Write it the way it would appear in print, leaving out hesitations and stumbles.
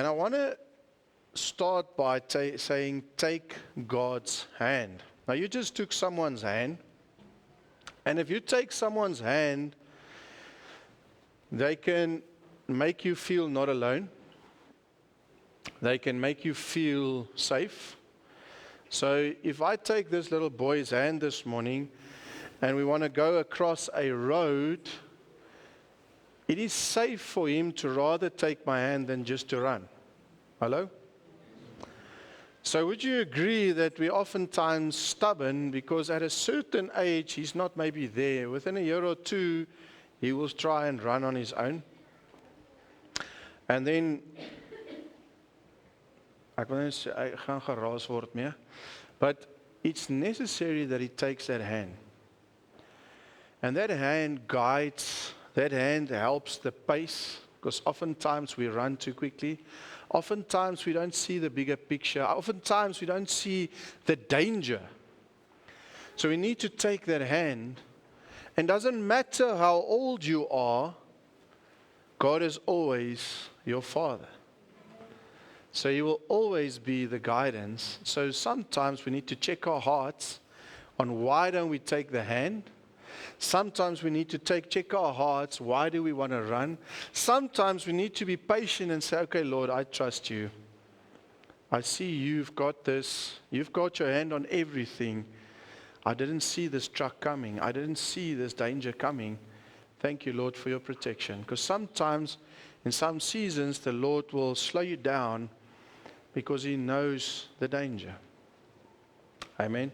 And I want to start by saying, take God's hand. Now, you just took someone's hand. And if you take someone's hand, they can make you feel not alone. They can make you feel safe. So if I take this little boy's hand this morning and we want to go across a road, it is safe for him to rather take my hand than just to run. Hello? So would you agree that we're oftentimes stubborn because at a certain age he's not maybe there. Within a year or two, he will try and run on his own. And then, ek gaan geraas word mee, but it's necessary that he takes that hand. And that hand guides, that hand helps the pace, because oftentimes we run too quickly. Oftentimes we don't see the bigger picture. Oftentimes we don't see the danger. So we need to take that hand. And doesn't matter how old you are, God is always your Father. So He will always be the guidance. So sometimes we need to check our hearts on why don't we take the hand. Sometimes we need to check our hearts. Why do we want to run? Sometimes we need to be patient and say, okay, Lord, I trust you. I see you've got this. You've got your hand on everything. I didn't see this truck coming. I didn't see this danger coming. Thank you, Lord, for your protection. Because sometimes, in some seasons, the Lord will slow you down because He knows the danger. Amen.